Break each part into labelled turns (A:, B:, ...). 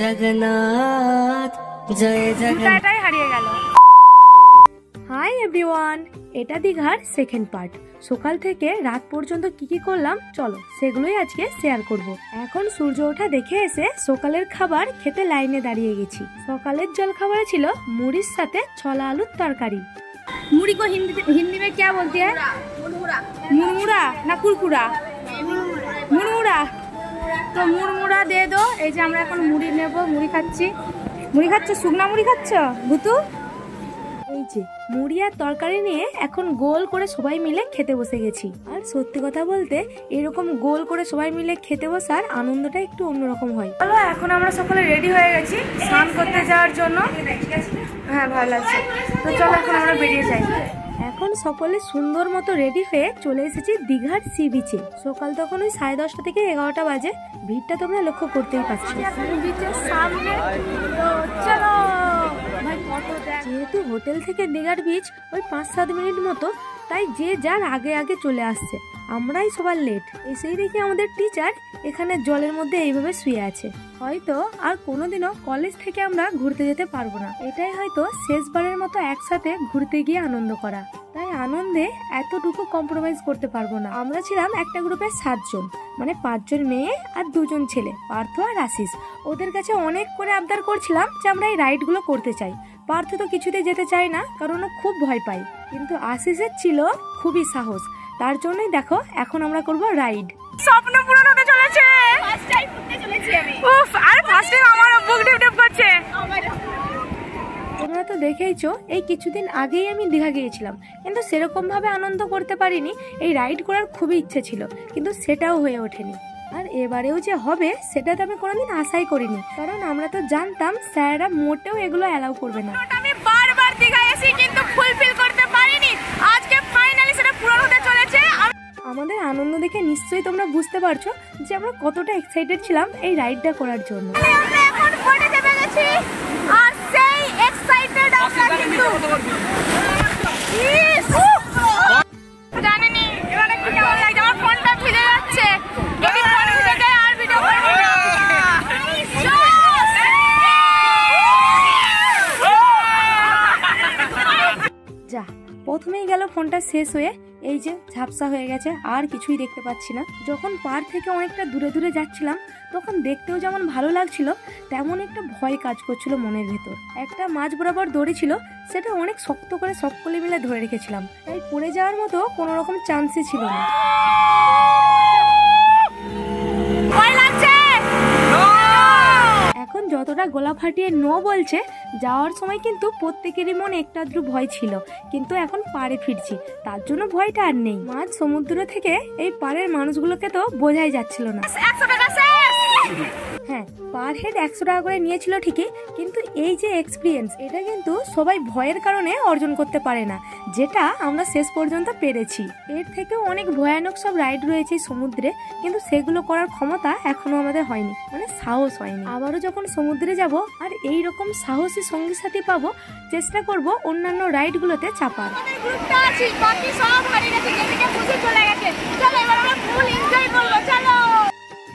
A: জগন্নাথ জয় জগন্নাথ
B: হারিয়ে গেল। Hi everyone, এটা দীঘার সেকেন্ড পার্ট। সকাল থেকে রাত পর্যন্ত কি কি করলাম চলো সেগুলোই আজকে শেয়ার করব। এখন সূর্য ওঠা দেখে এসে সকালের খাবার খেতে লাইনে দাঁড়িয়ে গেছি। সকালের জল খাবারে ছিল মুড়ির সাথে ছোলা আলুর তরকারি। মুড়ি को हिंदी में क्या बोलते हैं? मुरमुरा ना कुरकुरा? मुरमुरा। তো মুড়মুড়া দিয়ে দো। এই যে আমরা এখন মুড়ি নেব, মুড়ি খাচ্ছি। মুড়ি খাচ্ছ? শুকনা মুড়ি খাচ্ছ ভুতু? এই যে মুড়ি আর তরকারি নিয়ে এখন গোল করে সবাই মিলে খেতে বসে গেছি। আর সত্যি কথা বলতে এরকম গোল করে সবাই মিলে খেতে বসার আনন্দটা একটু অন্যরকম হয়। চলো এখন আমরা সকলে রেডি হয়ে গেছি স্নান করতে যাওয়ার জন্য। হ্যাঁ ভালো লাগছে। তো চলো এখন আমরা বেরিয়ে যাই। এখন সকলে সুন্দর মতো রেডি হয়ে চলে এসেছি দীঘার সি বিচে। সকাল তখন ওই 10:30 থেকে 11টা বাজে। ভিড়টা তোমরা লক্ষ্য করতেই পারছো বিচের সামনে। চলো ভাই, যেহেতু হোটেল থেকে দীঘার বিচ ওই 5-7 মিনিট মতো, তাই যে যার আগে আগে চলে আসছে। আমরাই সবার লেট। এসেই দেখি আমাদের টিচার এখানে জলের মধ্যে এইভাবে শুয়ে আছে। হয়তো আর কোনোদিনও কলেজ থেকে আমরা ঘুরতে যেতে পারবো না। এটাই হয়তো শেষবারের মতো একসাথে ঘুরতে গিয়ে আনন্দ করা। তাই আনন্দে এতটুকু কম্প্রোমাইজ করতে পারবো না। আমরা ছিলাম একটা গ্রুপে 7 জন, মানে 5 জন মেয়ে আর 2 জন ছেলে, পার্থ আর আশিস। ওদের কাছে অনেক করে আবদার করছিলাম যে আমরা এই রাইড গুলো করতে চাই। পার্থ তো কিছুতে যেতে চায় না, কারণ ও খুব ভয় পায়। কিন্তু আশিসের ছিল খুবই সাহস। তার জন্যই দেখো এখন আমরা করব রাইড। স্বপ্ন পূরণ হতে চলেছে। ফার্স্ট টাইম ঘুরতে চলেছি আমি। উফ, আর ফার্স্ট টাইম আমার বুক ডিপ করছে। তোমরা তো দেখেইছো এই কিছুদিন আগেই আমি দীঘা গিয়েছিলাম, কিন্তু সেরকম ভাবে আনন্দ করতে পারিনি। এই রাইড করার খুবই ইচ্ছে ছিল, কিন্তু সেটাও হয়ে ওঠেনি। আর এবারেও যে হবে সেটা তো আমি কোনোদিন আশাই করিনি, কারণ আমরা তো জানতাম স্যাররা মোটেও এগুলো অ্যালাউ করবে না। আমি বারবার দীঘা এসে কিন্তু ফুলফিল করতে পারিনি। আজকে ফাইনালি সেটা পূরণ হতে চলেছে। আমাদের আনন্দ দেখে নিশ্চয়ই তোমরা বুঝতে পারছো যে আমরা কতটা এক্সাইটেড ছিলাম এই রাইডটা করার জন্য। আমরা এখন পড়ে যাবে গেছি আর সেই এক্সাইটেড আমরা কিন্তু জানেনই এবারে কি কেমন লাগছে। আমার ফোনটা ভিজে যাচ্ছে। যদি ফোন ভিজে যায় আর ভিডিও করব না। যা, প্রথমেই গেল ফোনটা শেষ হয়ে। এই যে ঝাপসা হয়ে গেছে, আর কিছুই দেখতে পাচ্ছি না। যখন পার থেকে অনেকটা দূরে দূরে যাচ্ছিলাম তখন দেখতেও যেমন ভালো লাগছিল, তেমন একটা ভয় কাজ করছিল মনের ভেতর। একটা মাঝ বরাবর দড়ি ছিল, সেটা অনেক শক্ত করে সকলে মিলে ধরে রেখেছিলাম, তাই পড়ে যাওয়ার মতো কোনো রকম চান্সই ছিল না। এখন যতটা গলা ফাটিয়ে নো বলছে, যাওয়ার সময় কিন্তু প্রত্যেকেরই মনে একটু আধটু ভয় ছিল, কিন্তু এখন পাড়ে ফিরছি তার জন্য ভয়টা আর নেই। মাঝ সমুদ্র থেকে এই পাড়ের মানুষগুলোকে তো বোঝাই যাচ্ছিল না। হ্যাঁ, পার হেড 100 টাকা করে নিয়েছিল ঠিকই, কিন্তু এই যে এক্সপিরিয়েন্স, এটা কিন্তু সবাই ভয়ের কারণে অর্জন করতে পারে না, যেটা আমরা শেষ পর্যন্ত পেরেছি। এর থেকেও অনেক ভয়ানক সব রাইড রয়েছে সমুদ্রে, কিন্তু সেগুলো করার ক্ষমতা এখনো আমাদের হয়নি, মানে সাহস হয়নি। আবারও যখন সমুদ্রে যাব আর এই রকম সাহসী সঙ্গী সাথী পাবো, চেষ্টা করব অন্যান্য রাইড গুলোতে চাপার।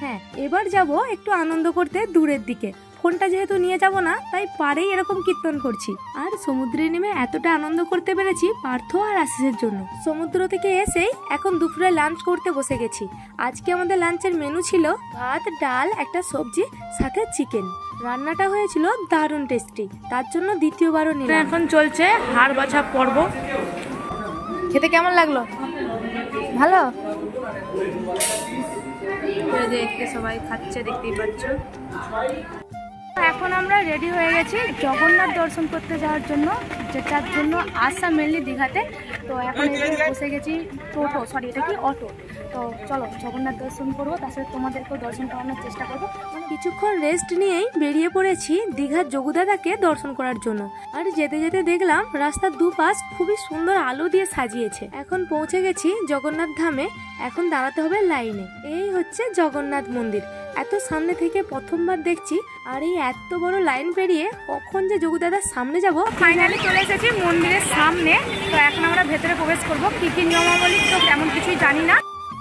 B: হ্যাঁ, এবার যাব একটু আনন্দ করতে দূরের দিকে। ফোনটা যেহেতু নিয়ে যাব না, তাই পারেই এরকম কীর্তন করছি। আর সমুদ্রে নেমে এতটা আনন্দ করতে পেরেছি পার্থ আর আশিসের জন্য। সমুদ্র থেকে এসেই এখন দুপুরে লাঞ্চ করতে বসে গেছি। আজকে আমাদের লাঞ্চের মেনু ছিল ভাত, ডাল, একটা সবজি, সাথে চিকেন। রান্নাটা হয়েছিল দারুণ টেস্টি, তার জন্য দ্বিতীয়বারও নিলাম। এখন চলছে হাড় বাছা পর্ব। খেতে কেমন লাগলো? ভালো। দেখতে সবাই খাচ্ছে, দেখতেই পাচ্ছ। এখন আমরা রেডি হয়ে গেছি জগন্নাথ দর্শন করতে যাওয়ার জন্য, যেটার জন্য আসা মেনলি দীঘাতে। তো এখন বসে গেছি টোটো, সরি এটা কি অটো। তো চলো জগন্নাথ দর্শন করবো, তাছাড়া তোমাদেরকেও দর্শন করানোর চেষ্টা করবো। কিছুক্ষণ রেস্ট নিয়েই বেরিয়ে পড়েছি দীঘার যোগুদাদাকে দর্শন করার জন্য। আর যেতে যেতে দেখলাম রাস্তার দুপাশ খুবই সুন্দর আলো দিয়ে সাজিয়েছে। এখন পৌঁছে গেছি জগন্নাথ ধামে, এখন দাঁড়াতে হবে লাইনে। এই হচ্ছে জগন্নাথ মন্দির। এত সামনে থেকে প্রথমবার দেখছি, আর এই এত বড় লাইন পেরিয়ে কখন যে যোগুদাদার সামনে যাব। ফাইনালি চলে এসেছি মন্দিরের সামনে। তো এখন আমরা ভেতরে প্রবেশ করব। কি কি নিয়মাবলী তো তেমন কিছুই জানি না।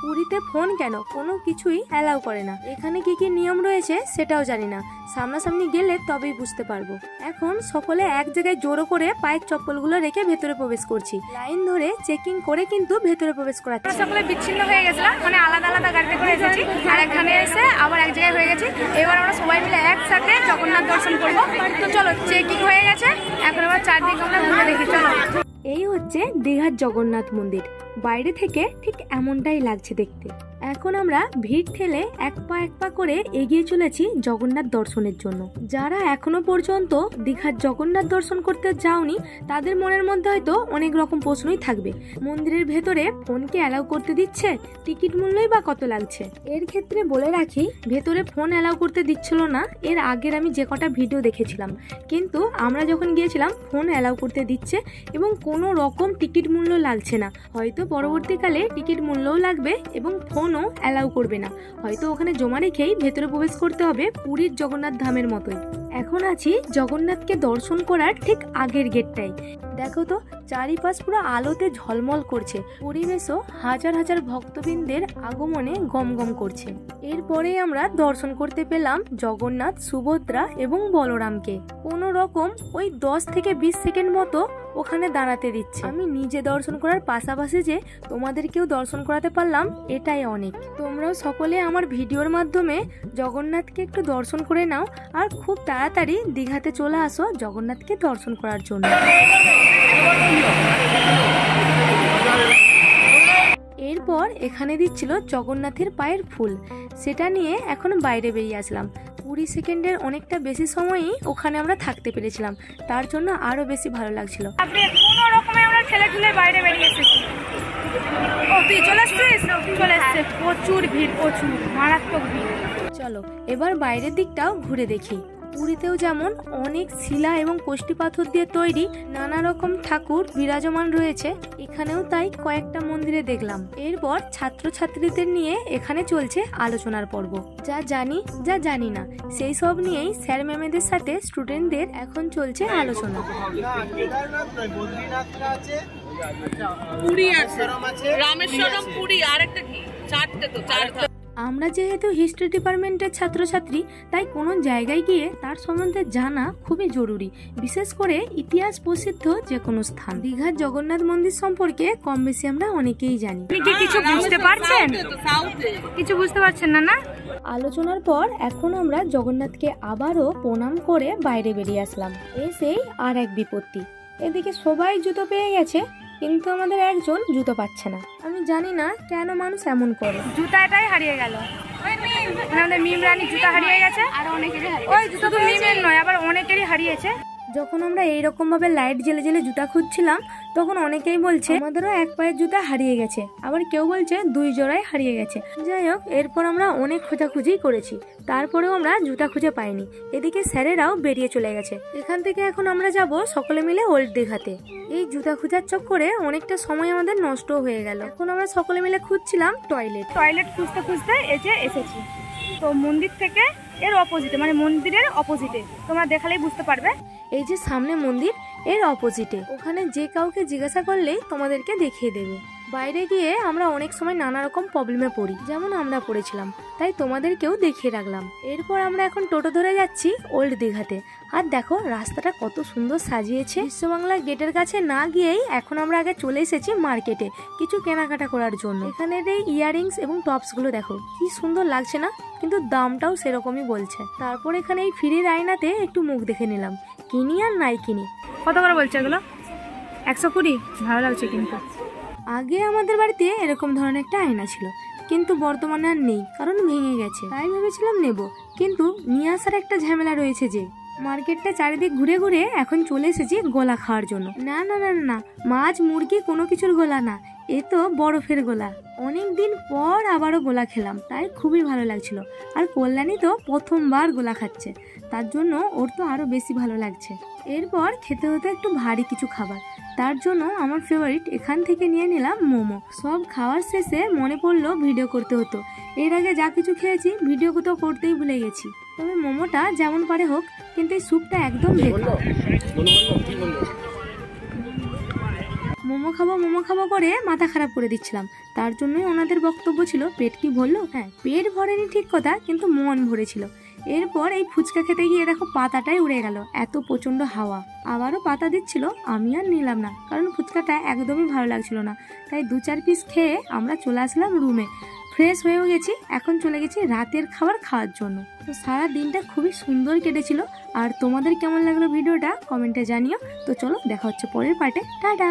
B: পুরীতে ফোন কেন, কোনো কিছুই অ্যালাউ করে না। এখানে কি কি নিয়ম রয়েছে সেটাও জানি না, সামনাসামনি গেলে তবেই বুঝতে পারবো। এখন সকলে এক জায়গায় জোরো করে পায়ের চপ্পলগুলো রেখে ভেতরে প্রবেশ করছি। লাইন ধরে চেকিং করে কিন্তু ভেতরে প্রবেশ করাচ্ছি। সকলে বিচ্ছিন্ন হয়ে গেছিলাম, মানে আলাদা আলাদা গাড়িতে করে এসেছি, আর এখানে এসে আবার এক জায়গায় হয়ে গেছি। এবার আমরা সবাই মিলে একসাথে জগন্নাথ দর্শন করবো। তো চলো, চেকিং হয়ে গেছে, এখন আবার চারদিকে আমরা ঘুরে দেখি। চলো, এই হচ্ছে দীঘার জগন্নাথ মন্দির। বাইরে থেকে ঠিক এমনটাই লাগছে দেখতে। এখন আমরা ভিড় ঠেলে এক পা করে এগিয়ে চলেছি জগন্নাথ দর্শনের জন্য। যারা এখনো পর্যন্ত দীঘার জগন্নাথ দর্শন করতে যাওনি তাদের মনের মধ্যে হয়তো অনেক রকম প্রশ্নই থাকবে। মন্দিরের ভেতরে ফোনকে অ্যালাউ করতে দিচ্ছে, টিকিট মূল্যই বা কত লাগছে। এর ক্ষেত্রে বলে রাখি, ভেতরে ফোন অ্যালাউ করতে দিচ্ছিল না এর আগের আমি যে কটা ভিডিও দেখেছিলাম, কিন্তু আমরা যখন গিয়েছিলাম ফোন অ্যালাউ করতে দিচ্ছে এবং কোনো রকম টিকিট মূল্য লাগছে না। হয়তো পরবর্তীকালে টিকিট মূল্যও লাগবে এবং ফোনও অ্যালাউ করবে না, হয়তো ওখানে জমা রেখেই ভেতরে প্রবেশ করতে হবে পুরীর জগন্নাথ ধামের মতোই। এখন আছি জগন্নাথকে দর্শন করার ঠিক আগের গেটটাই। দেখো তো, চারিপাশ পুরো আলোতে ঝলমল করছে, পরিবেশও হাজার হাজার ভক্তবৃন্দের আগমনে গমগম করছে। এরপরে আমরা দর্শন করতে পেলাম জগন্নাথ, সুভদ্রা এবং বলরামকে। কোনো রকম ওই 10 থেকে 20 সেকেন্ড মতো ওখানে দাঁড়াতে দিচ্ছে। আমি নিজে দর্শন করার পাশাপাশি যে তোমাদেরকেও দর্শন করাতে পারলাম এটাই অনেক। তোমরাও সকলে আমার ভিডিওর মাধ্যমে জগন্নাথকে একটু দর্শন করে নাও, আর খুব তাড়াতাড়ি দীঘাতে চলে আসো জগন্নাথকে দর্শন করার জন্য। এরপর এখানে দিচ্ছিল জগন্নাথের পায়ের ফুল, সেটা নিয়ে এখন বাইরে বেরিয়ে আসলাম। 20 সেকেন্ডের অনেকটা বেশি সময়ই ওখানে আমরা থাকতে পেরেছিলাম, তার জন্য আরো বেশি ভালো লাগছিল। কোনো রকমে আমরা ঠেলে ঠুলে বাইরে বেরিয়ে এসেছি। ও তুই চলে আসছিস? চলে আসছে, প্রচুর ভিড়, প্রচুর মারাত্মক ভিড়। চলো এবার বাইরের দিকটাও ঘুরে দেখি। পুরীতেও যেমন অনেক শিলা এবং কষ্টি পাথর দিয়ে তৈরি নানা রকম ঠাকুর বিরাজমান রয়েছে, এখানেও তাই কয়েকটা মন্দিরে দেখলাম। এরপর ছাত্রছাত্রীদের নিয়ে এখানে চলছে আলোচনার পর্ব। যা জানি যা জানি না সেই সব নিয়েই স্যার ম্যামেদের সাথে স্টুডেন্টদের এখন চলছে আলোচনা। আমরা যেহেতু হিস্ট্রি ডিপার্টমেন্টের ছাত্রছাত্রী, তাই কোনো জায়গায় গিয়ে তার সম্বন্ধে জানা খুবই জরুরি, বিশেষ করে ইতিহাস প্রসিদ্ধ যে কোনো স্থান। দীঘার জগন্নাথ মন্দির সম্পর্কে কম বেশি আমরা অনেকেই জানি। কিছু বুঝতে পারছেন? কিছু বুঝতে পারছেন না? না, আলোচনার পর এখন আমরা জগন্নাথকে আবারও প্রণাম করে বাইরে বেরিয়ে আসলাম। এসেই আর এক বিপত্তি, এদিকে সবাই জুতো পেয়ে গেছে কিন্তু আমাদের একজন জুতো পাচ্ছে না। আমি জানি না কেন মানুষ এমন করে। জুতাটাই হারিয়ে গেল, আমাদের মিম রানী জুতা হারিয়ে গেছে, আর অনেকেরই ওই জুতো তো মিমের নয়, আবার অনেকেরই হারিয়েছে। যখন আমরা এইরকম ভাবে লাইট জেলে জেলে জুতা খুঁজছিলাম তখন অনেকেই বলছে আমাদেরও এক পায়ের জুতা হারিয়ে গেছে, আবার কেউ বলছে 2 জোড়াই হারিয়ে গেছে। যাই হোক, এরপর আমরা অনেক খোঁজাখুঁজি করেছি, তারপরেও আমরা জুতা খুঁজে পাইনি। এদিকে স্যারেরাও বেরিয়ে চলে গেছে। এখান থেকে এখন আমরা যাব সকলে মিলে ওল্ড দীঘাতে। এই জুতা খোঁজার চক্করে অনেকটা সময় আমাদের নষ্ট হয়ে গেল। এখন আমরা সকলে মিলে খুঁজছিলাম টয়লেট খুঁজতে খুঁজতে এসেছি। তো মন্দির থেকে এর অপোজিটে, মানে মন্দিরের অপোজিটে, তোমরা দেখালেই বুঝতে পারবে। এই যে সামনে মন্দির, এর অপোজিটে। ওখানে যে কাউকে জিজ্ঞাসা করলেই তোমাদেরকে দেখিয়ে দেবে। বাইরে গিয়ে আমরা অনেক সময় নানা রকম প্রবলেমে পড়ি, যেমন আমরা পড়েছিলাম, তাই তোমাদেরকেও দেখিয়ে রাখলাম। এরপর আমরা এখন টোটো ধরে যাচ্ছি ওল্ড দীঘাতে। আর দেখো রাস্তাটা কত সুন্দর সাজিয়েছে। বিশ্ববাংলা গেটের কাছে না গিয়েই এখন আমরা আগে চলে এসেছি মার্কেটে কিছু কেনাকাটা করার জন্য। এখানের এই ইয়াররিংস এবং টপস গুলো দেখো কি সুন্দর লাগছে না, কিন্তু দামটাও সেরকমই বলছে। তারপর এখানে এই ফ্রির আয়নাতে একটু মুখ দেখে নিলাম, কিনি আর নাই কিনি। কত করে বলছে এগুলো? 120। ভালো লাগছে কিন্তু। আগে আমাদের বাড়িতে এরকম ধরনের একটা আয়না ছিল, কিন্তু বর্তমানে আর নেই, কারণ ভেঙে গেছে। তাই ভেবেছিলাম নেব, কিন্তু নিয়ে আসার একটা ঝামেলা রয়েছে। যে মার্কেটটা চারিদিক ঘুরে ঘুরে এখন চলে এসেছি গোলা খাওয়ার জন্য। না না না না, মাছ মুরগি কোনো কিছুর গোলা না, এ তো বরফের গোলা। অনেক দিন পর আবারও গোলা খেলাম, তাই খুবই ভালো লাগছিল। আর কল্যাণী তো প্রথমবার গোলা খাচ্ছে, তার জন্য ওর তো আরো বেশি ভালো লাগছে। এরপর খেতে হতো একটু ভারী কিছু খাবার, তার জন্য আমার ফেভারিট এখান থেকে নিয়ে নিলাম মোমো। সব খাওয়ার শেষে মনে পড়লো ভিডিও করতে হতো। এর আগে যা কিছু খেয়েছি ভিডিও তো করতেই ভুলে গেছি। তবে মোমোটা যেমন পারে হোক, কিন্তু এই স্যুপটা একদম বেকার। মোমো খাবো করে মাথা খারাপ করে দিচ্ছিলাম। তার জন্যই ওনাদের বক্তব্য ছিল পেট কি ভরলো? হ্যাঁ, পেট ভরেনি ঠিক কথা, কিন্তু মন ভরেছিল। এরপর এই ফুচকা খেতে গিয়ে দেখো পাতাটাই উড়ে গেল, এত প্রচন্ড হাওয়া। আবারও পাতা দিচ্ছিল, আমি আর নিলাম না, কারণ ফুচকাটা একদমই ভালো লাগছিল না। তাই 2-4 পিস খেয়ে আমরা চলে আসলাম রুমে। ফ্রেশ হয়েও গেছি, এখন চলে গেছি রাতের খাবার খাওয়ার জন্য। তো সারা দিনটা খুবই সুন্দর কেটেছিল। আর তোমাদের কেমন লাগলো ভিডিওটা কমেন্টে জানিও। তো চলো দেখা হচ্ছে পরের পার্টে। টাটা।